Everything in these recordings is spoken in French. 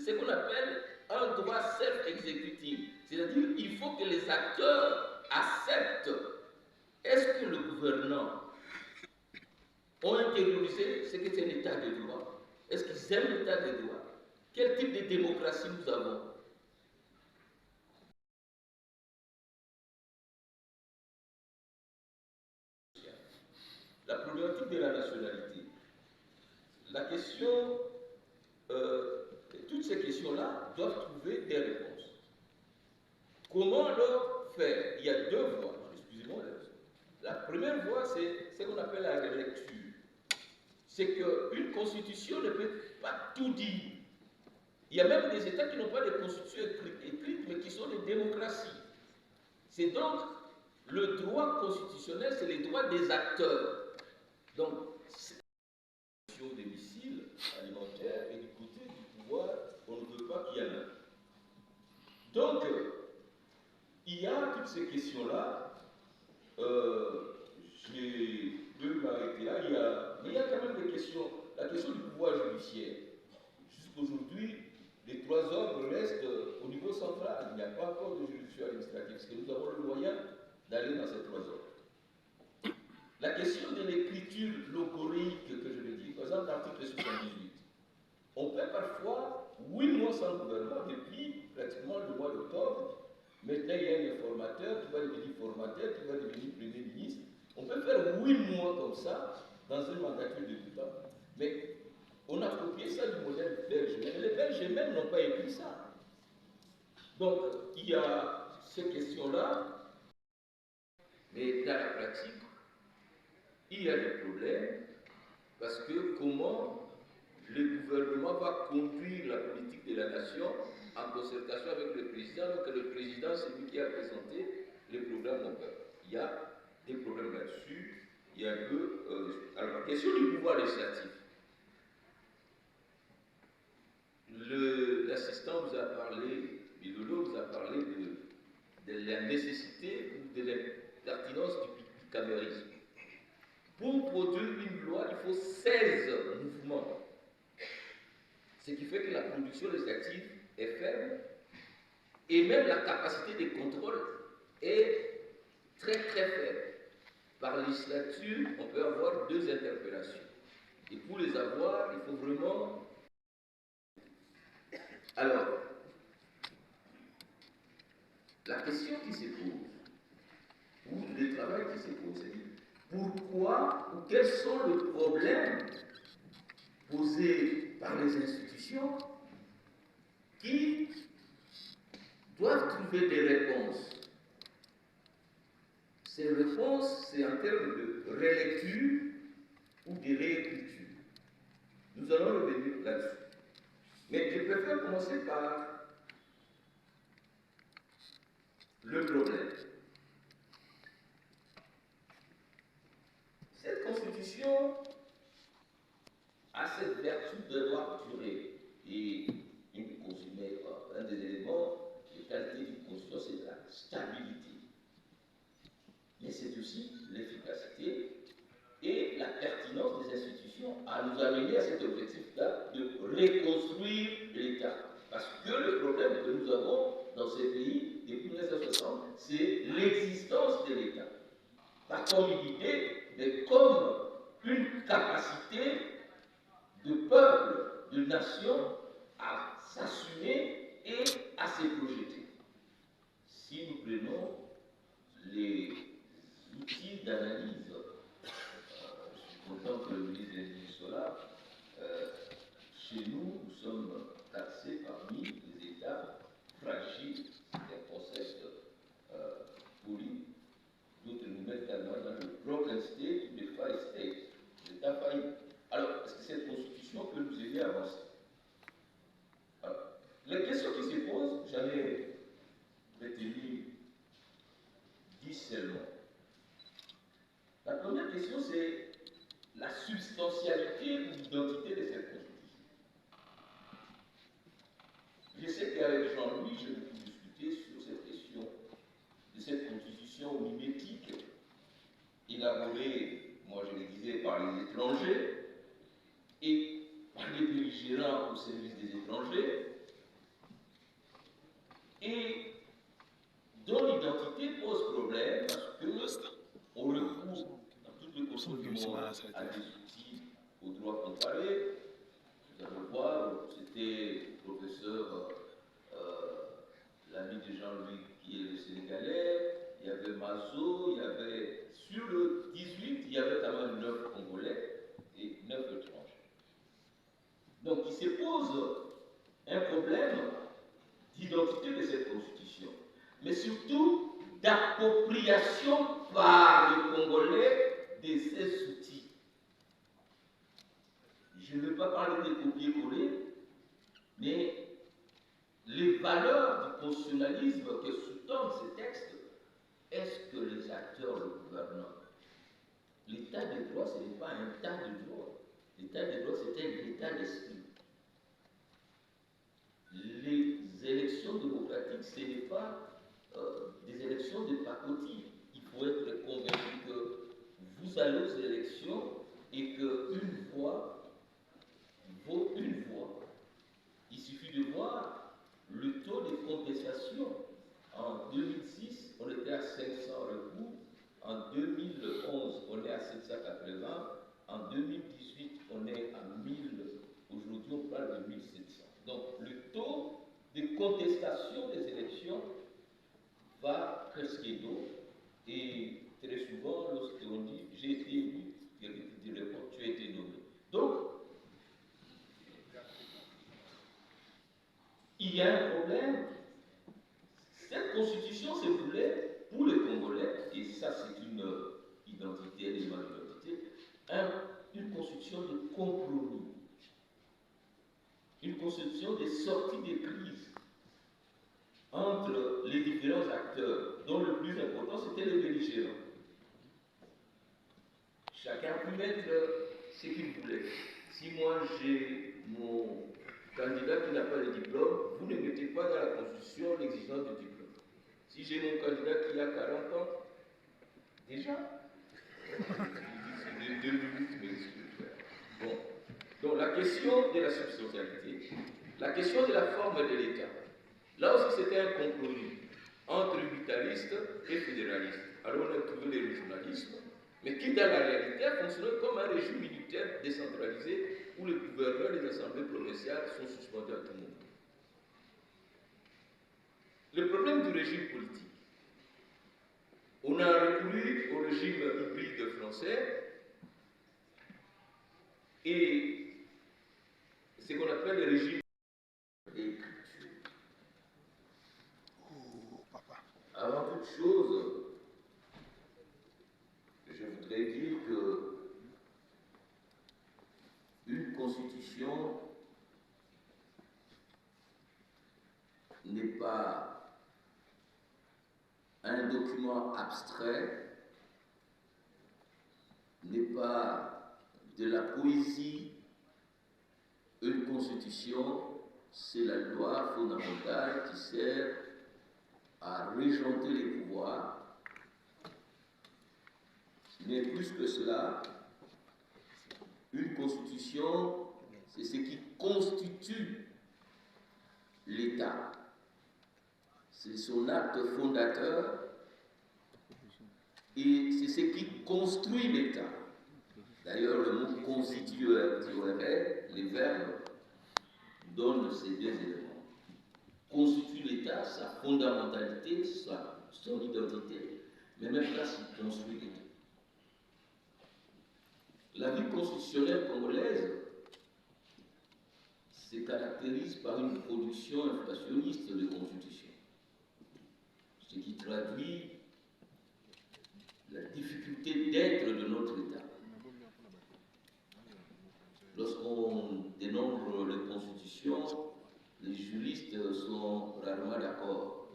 ce qu'on appelle un droit self-exécutif. C'est-à-dire qu'il faut que les acteurs acceptent. Est-ce que le gouvernant ont intériorisé ce que c'est un état de droit? Est-ce qu'ils aiment l'état de droit? Quel type de démocratie nous avons? La problématique de la nationalité. La question, toutes ces questions-là doivent trouver des réponses. Comment leur faire? Il y a deux voies, excusez-moi. La première voie, c'est ce qu'on appelle la relecture. C'est qu'une constitution ne peut pas tout dire. Il y a même des États qui n'ont pas de constitution écrite, mais qui sont des démocraties. C'est donc le droit constitutionnel, c'est les droits des acteurs. Donc, c'est au domicile alimentaire et du côté du pouvoir, on ne veut pas qu'il y en ait. Donc, il y a toutes ces questions-là. Je peux m'arrêter là. Mais il y a quand même des questions. La question du pouvoir judiciaire. Jusqu'aujourd'hui, les trois ordres restent au niveau central. Il n'y a pas encore de juridiction administrative, parce que nous avons le moyen d'aller dans ces trois ordres. La question de l'écriture logorique, que je le dis, par exemple l'article 78, on fait parfois 8 mois sans gouvernement depuis pratiquement le mois d'octobre. Maintenant, il y a un informateur qui va devenir formateur, qui va devenir Premier ministre. On peut faire 8 mois comme ça, dans une mandature de tout temps. Mais on a copié ça du modèle belge. Mais les Belges eux-mêmes n'ont pas écrit ça. Donc, il y a ces questions-là. Mais dans la pratique, il y a des problèmes. Parce que comment le gouvernement va conduire la politique de la nation en concertation avec le président, alors que le président, c'est lui qui a présenté les programmes au peuple. Il y a des problèmes là-dessus. Il y a un peu. Alors, la question du pouvoir législatif. L'assistant vous a parlé, Bilolo vous a parlé de la nécessité ou de la pertinence du bicamérisme. Pour produire une loi, il faut 16 mouvements. Ce qui fait que la production législative est faible et même la capacité de contrôle est très très faible. Par législature, on peut avoir 2 interpellations. Et pour les avoir, il faut vraiment... Alors, la question qui se pose, ou le travail qui se pose, c'est pourquoi ou quels sont les problèmes posés par les institutions qui doivent trouver des réponses. Ces réponses, c'est en termes de relecture ou de réécriture. Nous allons revenir là-dessus. Mais je préfère commencer par le problème. Cette constitution a cette vertu de devoir durer. Et un des éléments de qualité d'une constitution, c'est la stabilité. Mais c'est aussi l'efficacité et la pertinence des institutions à nous amener à cet objectif-là de reconstruire l'État. Parce que le problème que nous avons dans ces pays depuis 1960, c'est l'existence de l'État. Pas comme une idée, mais comme une capacité de peuple, de nation à s'assumer et à se projeter. Si nous prenons les outils d'analyse, je suis content que le ministre de l'Énergie soit là, chez nous, nous sommes taxés parmi les États fragiles, des concepts polis. D'autres nous mettent dans le broken state ou le failed state, l'État failli. Alors, est-ce que cette constitution peut nous aider à avancer? Alors, les questions qui se posent, j'en ai retenu 10 seulement. La première question, c'est la substantialité ou l'identité de cette constitution. Je sais qu'avec Jean-Louis, j'ai beaucoup discuté sur cette question de cette constitution mimétique, élaborée, moi je le disais, par les étrangers et par les belligérants au service des étrangers, et dont l'identité pose problème parce qu'on recourt dans toutes les cultures du monde à des outils au droit comparé. Vous allez voir, c'était le professeur, l'ami de Jean-Louis qui est le Sénégalais, il y avait Mazo, il y avait, sur le 18, il y avait quand même 9 Congolais et 9 étrangers. Donc il se pose un problème d'identité de cette constitution, mais surtout d'appropriation par le Congolais de ces outils. Je ne veux pas parler de copier-coller, mais les valeurs du constitutionnalisme que sous-tendent ces textes, est-ce que les acteurs le gouvernent? L'état de droit, ce n'est pas un tas de droit. L'état de droit, c'est un état d'esprit. Les élections démocratiques, ce n'est pas des élections de pacotille. Il faut être convaincu que vous allez aux élections et qu'une voix vaut une voix. Il suffit de voir le taux de contestation. En 2006, on était à 500 recours. En 2011, on est à 780. En 2018, on est à 1000. Aujourd'hui, on parle de 1700. Donc, le taux de contestation des élections va crescendo. Et très souvent, lorsqu'on dit j'ai été élu, il répond tu as été nommé. Donc, il y a un problème. Cette constitution se voulait pour les Congolais, et ça c'est une identité, un élément d'identité, une constitution de compromis, une constitution de sortie des crises entre les différents acteurs, dont le plus important c'était les belligérants. Chacun peut mettre ce qu'il voulait. Si moi j'ai mon candidat qui n'a pas de diplôme, vous ne mettez pas dans la Constitution l'exigence de diplôme. Si j'ai mon candidat qui a 40 ans, déjà, c'est 2 minutes, mais bon. Donc la question de la substantialité, la question de la forme de l'État, là aussi c'était un compromis entre unitaristes et fédéralistes. Alors on a trouvé le régionalisme, mais qui dans la réalité a fonctionné comme un régime militaire décentralisé où les gouverneurs des assemblées provinciales sont suspendus à tout moment. Le problème du régime politique, on a recouru au régime hybride français et ce qu'on appelle le régime d'écriture. Avant toute chose, je voudrais dire que une constitution n'est pas un document abstrait, n'est pas de la poésie. Une constitution, c'est la loi fondamentale qui sert à régenter les pouvoirs. Mais plus que cela, une constitution, c'est ce qui constitue l'État. C'est son acte fondateur et c'est ce qui construit l'État. D'ailleurs, le mot constituer, les verbes donnent ces deux éléments. Constitue l'État, sa fondamentalité, son identité, mais même là, il construit l'État. La vie constitutionnelle congolaise se caractérise par une production inflationniste de constitutions, ce qui traduit la difficulté d'être de notre État. Lorsqu'on dénombre les constitutions, les juristes sont rarement d'accord.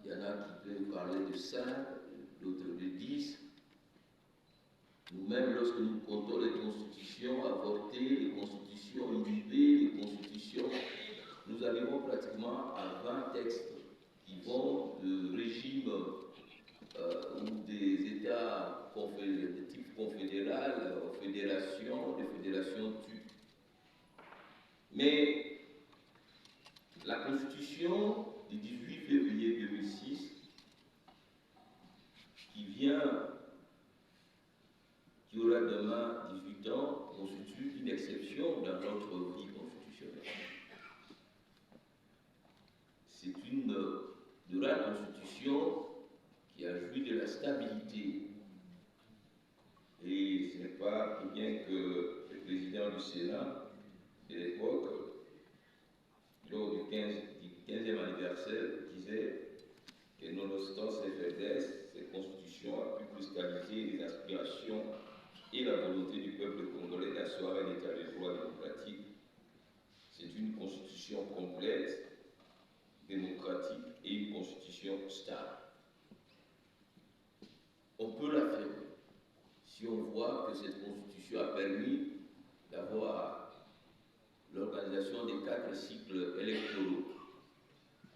Il y en a qui peuvent parler de 5, d'autres de 10. Nous-mêmes, lorsque nous comptons les constitutions avortées, les constitutions inhibées, les constitutions, nous arrivons pratiquement à 20 textes qui vont de régimes ou des États de type confédéral, fédérations, des fédérations tues. Mais la Constitution du 18 février citoyen qui aura demain 18 ans constitue une exception dans notre vie constitutionnelle. C'est une de la Constitution qui a joui de la stabilité. Et ce n'est pas pour bien que le président du Sénat de l'époque, lors du 15e anniversaire, disait que nonobstant ses faiblesses, cette Constitution a pu cristalliser les aspirations et la volonté du peuple congolais d'asseoir un état de droit démocratique. C'est une Constitution complète, démocratique et une Constitution stable. On peut l'affirmer si on voit que cette Constitution a permis d'avoir l'organisation des 4 cycles électoraux,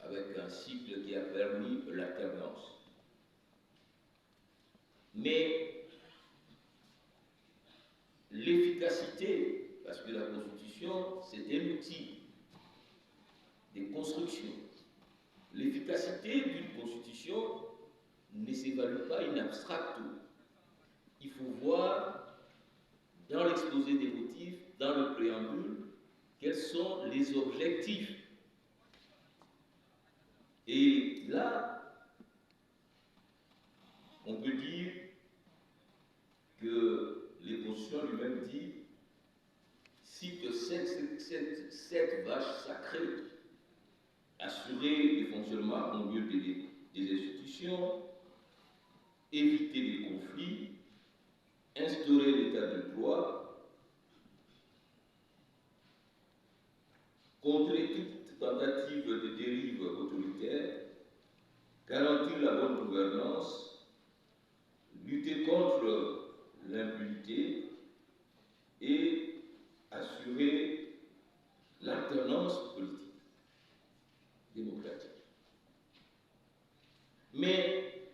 avec un cycle qui a permis l'alternance. Mais l'efficacité, parce que la Constitution, c'est un outil de construction. L'efficacité d'une Constitution ne s'évalue pas in abstracto. Il faut voir dans l'exposé des motifs, dans le préambule, quels sont les objectifs. Et là, on peut dire que les constitutions lui-même disent cite cette vache sacrée, assurer le fonctionnement au mieux des institutions, éviter les conflits, instaurer l'état de droit, contrer toute tentative de dérive autoritaire, garantir la bonne gouvernance, lutter contre l'impunité et assurer l'alternance politique démocratique. Mais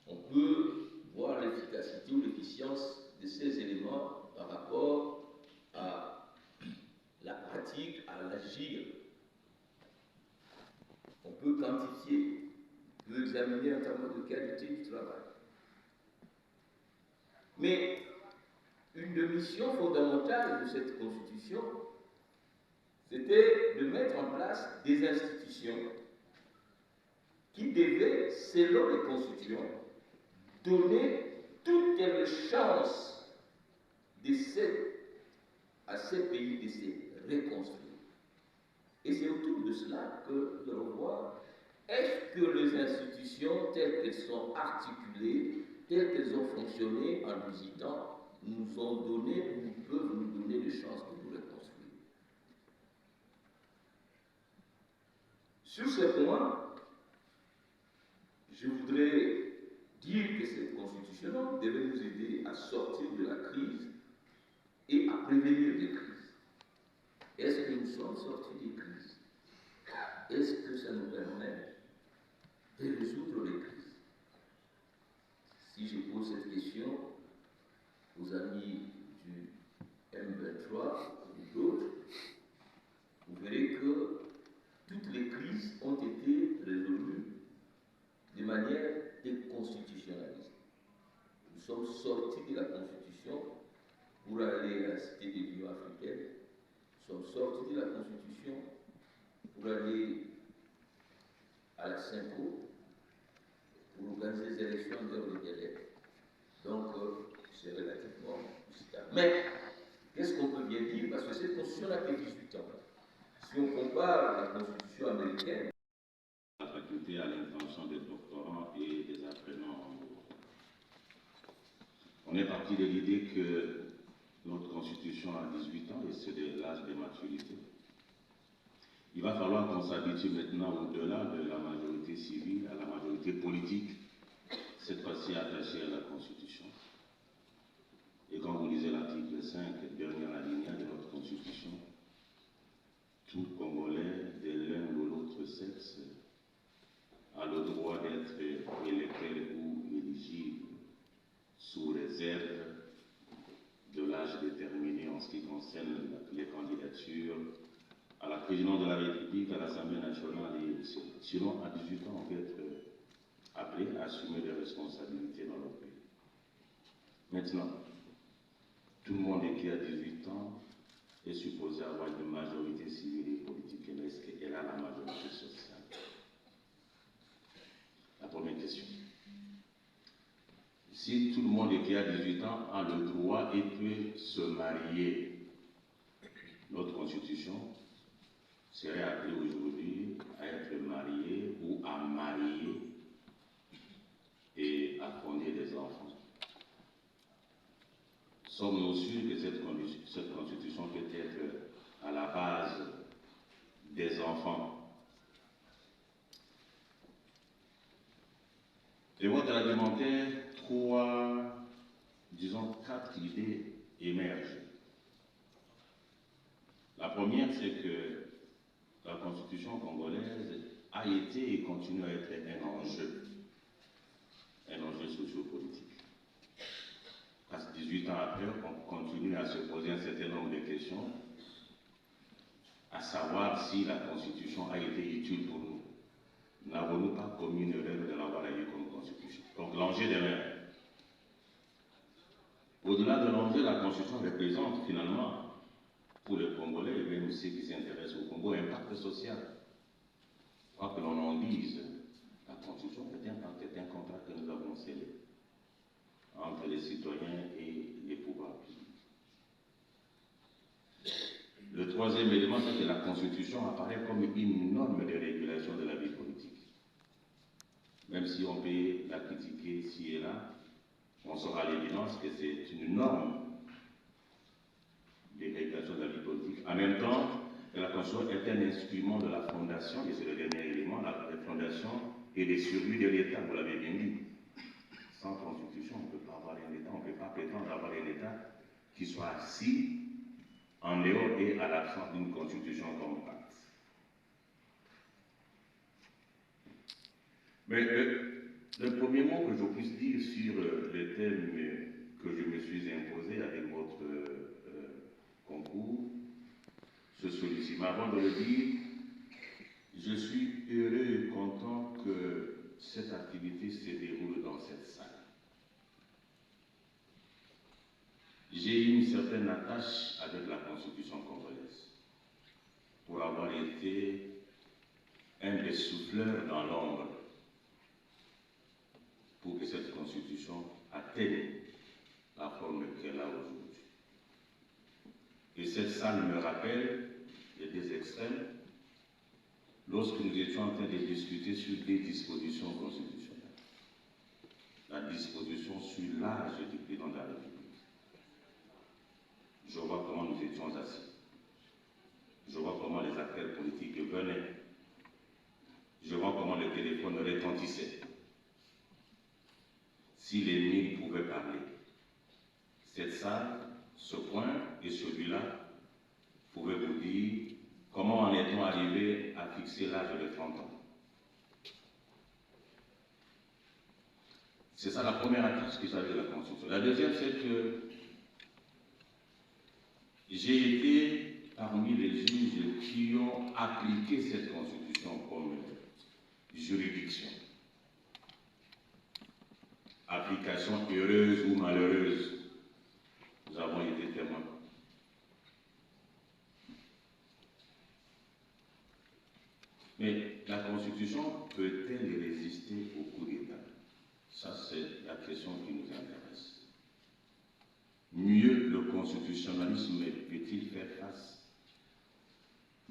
on peut voir l'efficacité ou l'efficience de ces éléments par rapport à la pratique, à l'agir. On peut quantifier, on peut examiner en termes de qualité du travail. Mais une des missions fondamentales de cette Constitution, c'était de mettre en place des institutions qui devaient, selon les constituants, donner toutes les chances à ces pays de se reconstruire. Et c'est autour de cela que nous allons voir, est-ce que les institutions telles qu'elles sont articulées, telles qu'elles ont fonctionné en 18 ans, nous ont donné, ou peuvent nous donner les chances de nous reconstruire. Sur ce point, je voudrais dire que cette Constitution devait nous aider à sortir de la crise et à prévenir des crises. Est-ce que nous sommes sortis des crises? Est-ce que ça nous permet de résoudre les crises? Si je pose cette question aux amis du M23 ou d'autres, vous verrez que toutes les crises ont été résolues de manière déconstitutionnaliste. Nous sommes sortis de la Constitution pour aller à la Cité de l'Union africaine. Nous sommes sortis de la Constitution pour aller à la Synco, pour organiser des élections dans le délai. Donc, c'est relativement stable. Mais, qu'est-ce qu'on peut bien dire? Parce que cette Constitution n'a que 18 ans. Si on compare la Constitution américaine, la faculté à l'intention des doctorants et des apprenants en gros. On est parti de l'idée que notre Constitution a 18 ans et c'est de l'âge de maturité. Il va falloir qu'on s'habitue maintenant au-delà de la majorité civile à la majorité politique, cette fois-ci attachée à la Constitution. Et quand vous lisez l'article 5, dernière alinéa de notre Constitution, tout Congolais de l'un ou l'autre sexe a le droit d'être électeur ou éligible sous réserve de l'âge déterminé en ce qui concerne les candidatures à la présidence de la République, à l'Assemblée nationale et au Sénat. Sinon, à 18 ans, on peut être appelés à assumer des responsabilités dans leur pays. Maintenant, tout le monde qui a 18 ans est supposé avoir une majorité civile et politique. Mais est-ce qu'elle a la majorité sociale? La première question. Si tout le monde qui a 18 ans a le droit et peut se marier, notre constitution serait appelée aujourd'hui à être marié ou à marier et à fonder des enfants. Sommes-nous sûrs que cette constitution peut être à la base des enfants? De votre argumentaire, quatre idées émergent. La première, c'est que la constitution congolaise a été et continue à être un enjeu sociopolitique. Parce que 18 ans après, on continue à se poser un certain nombre de questions, à savoir si la constitution a été utile pour nous. N'avons-nous pas commis une erreur de l'avoir eu comme constitution? Donc l'enjeu demeure. Au-delà de l'enjeu, la constitution représente finalement, pour les Congolais, et même ceux qui s'intéressent au Congo, un pacte social. Quoi que l'on en dise, la constitution est un contrat que nous avons scellé entre les citoyens et les pouvoirs publics. Le troisième élément, c'est que la constitution apparaît comme une norme de régulation de la vie politique. Même si on peut la critiquer ici et là, on saura à l'évidence que c'est une norme de régulation de la vie politique. En même temps, la Constitution est un instrument de la fondation, et c'est le dernier élément, la fondation et des survie de l'État, vous l'avez bien dit. Sans Constitution, on ne peut pas avoir un État, on ne peut pas prétendre avoir un État qui soit assis en dehors et à l'absence d'une Constitution comme pacte. Mais le premier mot que je puisse dire sur le thème que je me suis imposé avec votre concours, c'est celui-ci. Mais avant de le dire, je suis heureux et content que cette activité se déroule dans cette salle. J'ai eu une certaine attache avec la Constitution congolaise pour avoir été un des souffleurs dans l'ombre pour que cette Constitution atteigne la forme qu'elle a aujourd'hui. Et cette salle me rappelle les deux extrêmes lorsque nous étions en train de discuter sur des dispositions constitutionnelles. La disposition sur l'âge du président de la République. Je vois comment nous étions assis. Je vois comment les acteurs politiques venaient. Je vois comment le téléphone retentissait. Si les 1000 pouvaient parler, cette salle, ce point et celui-là pouvaient vous dire comment en est-on arrivé à fixer l'âge de 30 ans. C'est ça la première attache que j'avais de la Constitution. La deuxième, c'est que j'ai été parmi les juges qui ont appliqué cette Constitution comme juridiction. Application heureuse ou malheureuse, nous avons été témoins. Mais la Constitution peut-elle résister au coup d'État? Ça, c'est la question qui nous intéresse. Mieux, le constitutionnalisme peut-il faire face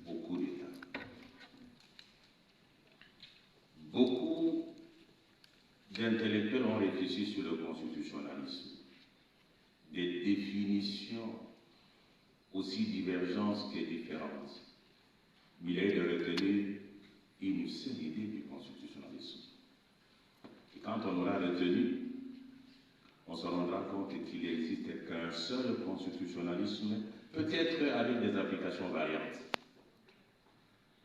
au coup d'État? Beaucoup d'intellectuels ont réfléchi sur le constitutionnalisme. Des définitions aussi divergentes que différentes. Mais il est de retenir une seule idée du constitutionnalisme. Et quand on aura retenu, on se rendra compte qu'il n'existe qu'un seul constitutionnalisme, peut-être avec des applications variantes.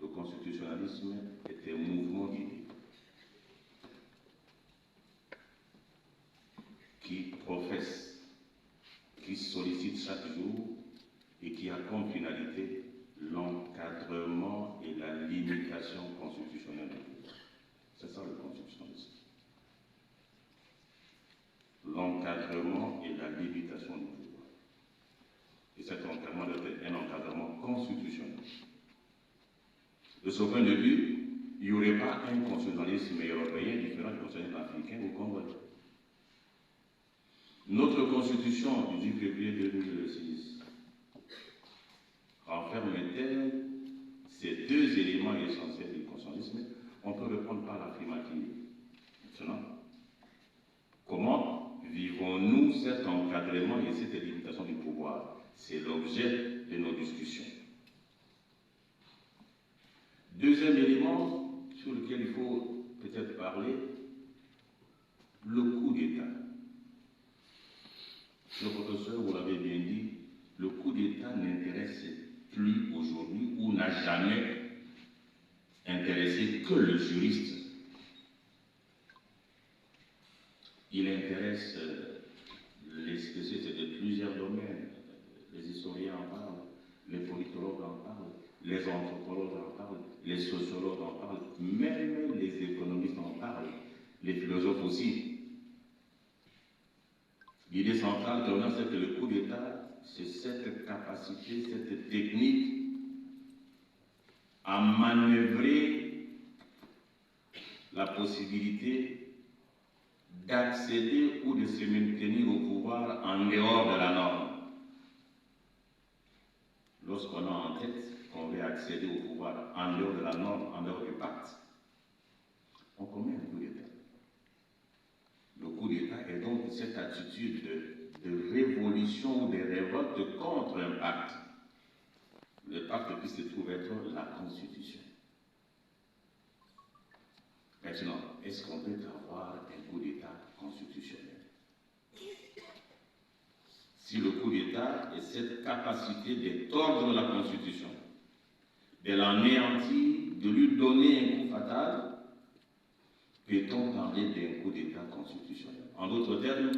Le constitutionnalisme est un mouvement d'idées qui professe, qui sollicite chaque jour et qui a comme finalité l'encadrement et la limitation constitutionnelle du pouvoir. C'est ça le constitutionnalisme. être un encadrement constitutionnel. De ce point de vue, il n'y aurait pas un constitutionnalisme européen différent du constitutionnalisme africain ou congolais. Notre constitution du 10 février 2006 renferme-t-elle ces deux éléments essentiels du constitutionnalisme? On peut répondre par l'affirmative. Maintenant, comment vivons-nous cet encadrement et cette limitation du pouvoir? C'est l'objet de nos discussions. Deuxième élément sur lequel il faut peut-être parler, le coup d'État. Le professeur, vous l'avez bien dit, le coup d'État n'intéresse plus aujourd'hui ou n'a jamais intéressé que le juriste. Il intéresse les spécialistes de plusieurs domaines. Les historiens en parlent, les politologues en parlent, les anthropologues en parlent, les sociologues en parlent, même les économistes en parlent, les philosophes aussi. L'idée centrale qu'on a, c'est que le coup d'État, c'est cette capacité, cette technique à manœuvrer la possibilité d'accéder ou de se maintenir au pouvoir en dehors de la norme. Lorsqu'on a en tête qu'on veut accéder au pouvoir en dehors de la norme, en dehors du pacte, on commet un coup d'État. Le coup d'État est donc cette attitude de révolution ou de révolte contre un pacte. Le pacte qui se trouve être la Constitution. Maintenant, est-ce qu'on peut avoir un coup d'État constitutionnel? Si le coup d'État est cette capacité de tordre la Constitution, de l'anéantir, de lui donner un coup fatal, peut-on parler d'un coup d'État constitutionnel? En d'autres termes,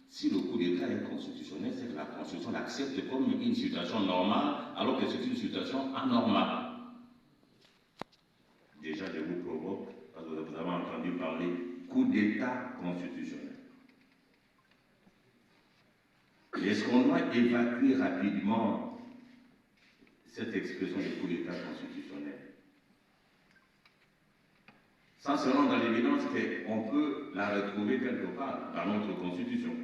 si le coup d'État est constitutionnel, c'est que la Constitution l'accepte comme une situation normale, alors que c'est une situation anormale. Déjà, je vous provoque, parce que vous avez entendu parler coup d'État constitutionnel. Est-ce qu'on doit évacuer rapidement cette expression de coup d'État constitutionnel? Sans se rendre dans l'évidence qu'on peut la retrouver quelque part dans notre Constitution.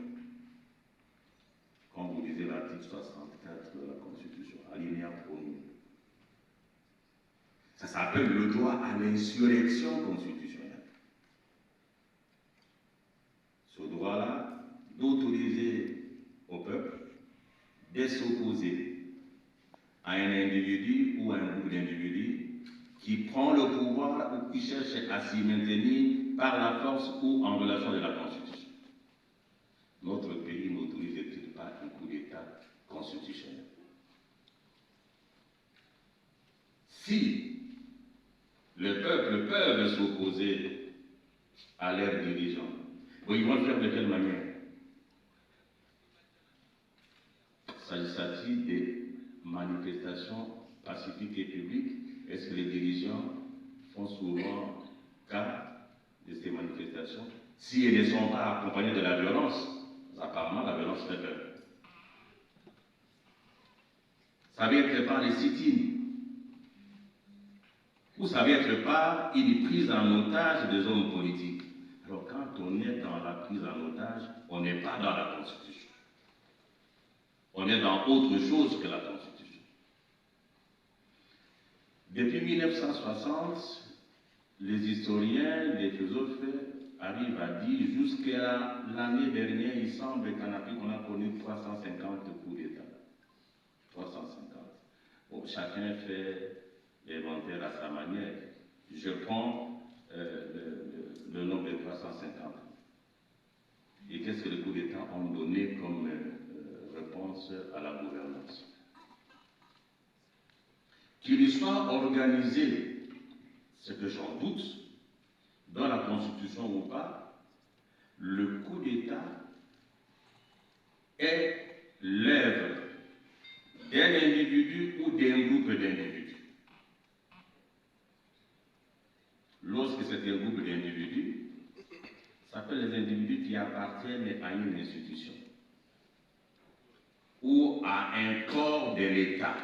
Comme vous disiez l'article 64 de la Constitution, alinéa 1er. Ça s'appelle le droit à l'insurrection constitutionnelle. Ce droit-là d'autoriser au peuple de s'opposer à un individu ou à un groupe d'individus qui prend le pouvoir ou qui cherche à s'y maintenir par la force ou en relation de la Constitution. Notre pays n'autorise-t-il pas un coup d'État constitutionnel? Si le peuple peut s'opposer à leurs dirigeants, ils vont le faire de quelle manière? S'agit-il des manifestations pacifiques et publiques? Est-ce que les dirigeants font souvent cas de ces manifestations? Si elles ne sont pas accompagnées de la violence, apparemment la violence fait peur. Ça vient être par les sit-ins, ou ça vient être par une prise en otage des hommes politiques. Alors quand on est dans la prise en otage, on n'est pas dans la Constitution. On est dans autre chose que la Constitution. Depuis 1960, les historiens, les philosophes arrivent à dire jusqu'à l'année dernière, il semble qu'en Afrique, on a connu 350 coups d'État. 350. Bon, chacun fait l'inventaire à sa manière. Je prends le nombre de 350. Et qu'est-ce que les coups d'État ont donné comme réponse à la gouvernance? Qu'il soit organisé, ce que j'en doute, dans la Constitution ou pas, le coup d'État est l'œuvre d'un individu ou d'un groupe d'individus. Lorsque c'est un groupe d'individus, ça s'appelle les individus qui appartiennent à une institution. ou à un corps de l'État.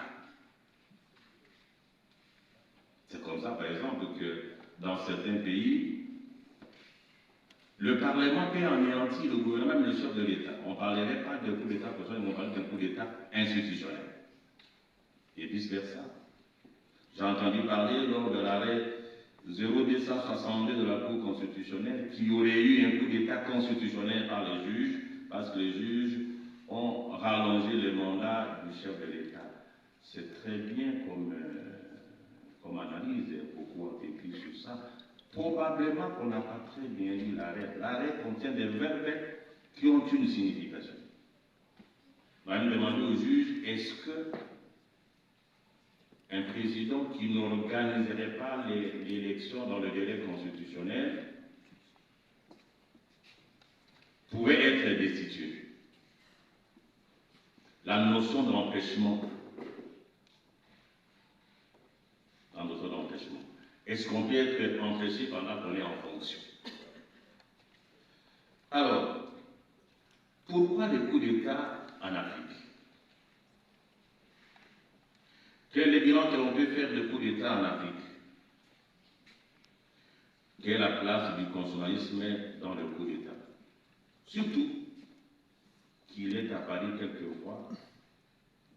C'est comme ça, par exemple, que dans certains pays, le Parlement peut anéantir le gouvernement, même le chef de l'État. On ne parlerait pas d'un coup d'État personnel, mais on parlerait d'un coup d'État institutionnel. Et vice-versa. J'ai entendu parler lors de l'arrêt 0262 de la Cour constitutionnelle qu'il y aurait eu un coup d'État constitutionnel par les juges, parce que les juges ont rallongé le mandat du chef de l'État. C'est très bien comme analyse, beaucoup ont écrit sur ça. Probablement qu'on n'a pas très bien lu l'arrêt. L'arrêt contient des verbes qui ont une signification. On va me demander au juge, est-ce que un président qui n'organiserait pas l'élection dans le délai constitutionnel pouvait être destitué? La notion d'empêchement. La notion d'empêchement. Est-ce qu'on peut être empêché pendant qu'on est en fonction? Alors, pourquoi des coups d'État en Afrique? Quel est le bilan que l'on peut faire de coups d'État en Afrique? Quelle est la place du consumérisme dans le coup d'État? Surtout qu'il est apparu quelquefois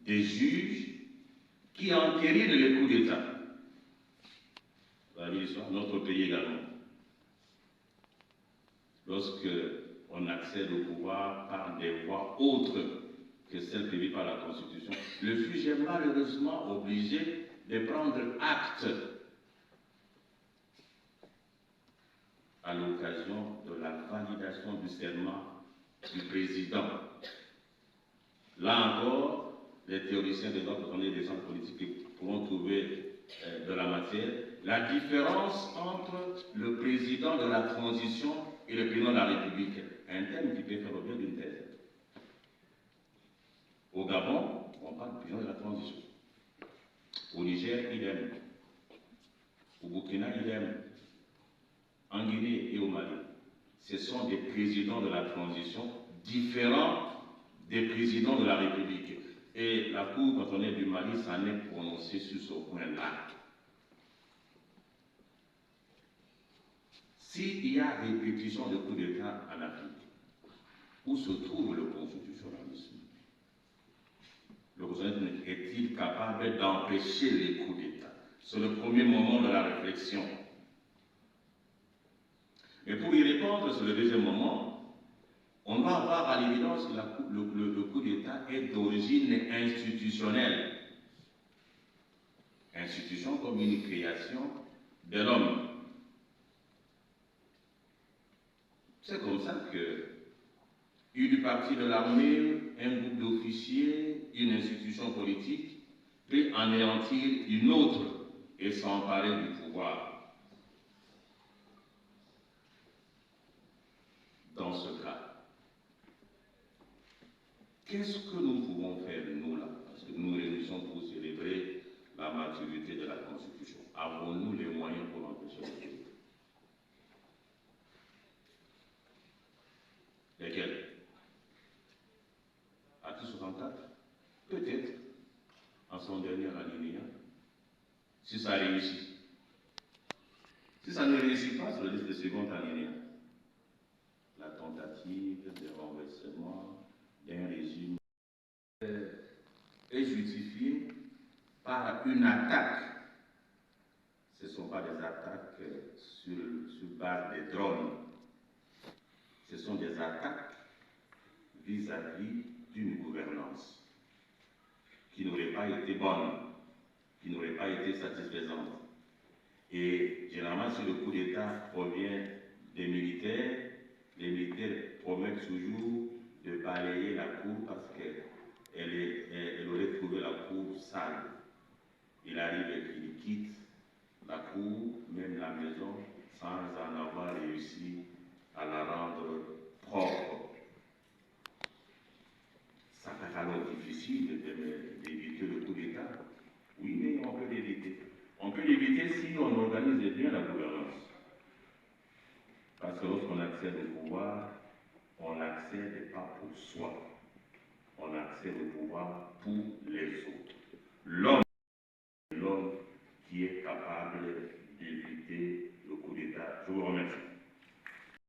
des juges qui entérinent les coups d'État. Vous avez l'histoire, notre pays également. Lorsque on accède au pouvoir par des voies autres que celles prévues par la Constitution, le juge est malheureusement obligé de prendre acte à l'occasion de la validation du serment du président. Là encore, les théoriciens des autres des sciences politiques pourront trouver de la matière la différence entre le président de la transition et le président de la République. Un thème qui peut faire l'objet d'une thèse. Au Gabon, on parle du président de la transition. Au Niger, idem. Au Burkina, idem. En Guinée et au Mali. Ce sont des présidents de la transition différents des présidents de la République. Et la Cour cantonale du Mali s'en est prononcée sur ce point-là. S'il y a répétition de coups d'État en Afrique, où se trouve le constitutionnalisme? Le constitutionnalisme est-il capable d'empêcher les coups d'État? C'est le premier moment de la réflexion. Mais pour y répondre, c'est le deuxième moment, on va avoir à l'évidence que le coup d'État est d'origine institutionnelle. Institution comme une création de l'homme. C'est comme ça que une partie de l'armée, un groupe d'officiers, une institution politique peut anéantir une autre et s'emparer du pouvoir. Dans ce cas, qu'est-ce que nous pouvons faire, nous, là? Parce que nous réunissons pour célébrer la maturité de la Constitution. Avons-nous les moyens pour empêcher les choses? Lesquels? Article 64? Peut-être, en son dernier alinéa, si ça réussit. Si ça ne réussit pas, c'est le second alinéa. La tentative de renversement d'un régime est justifiée par une attaque. Ce ne sont pas des attaques sur base des drones. Ce sont des attaques vis-à-vis d'une gouvernance qui n'aurait pas été bonne, qui n'aurait pas été satisfaisante. Et généralement, si le coup d'État provient des militaires, les militaires promettent toujours de balayer la cour parce qu'elle aurait trouvé la cour sale. Il arrive qu'il quitte la cour, même la maison, sans en avoir réussi à la rendre propre. Ça fait alors difficile d'éviter le coup d'État. Oui, mais on peut l'éviter. On peut l'éviter si on organise bien la gouvernance. Parce que lorsqu'on accède au pouvoir, on n'accède pas pour soi. On accède au pouvoir pouvoir pour les autres. L'homme qui est capable d'éviter le coup d'État. Je vous remercie.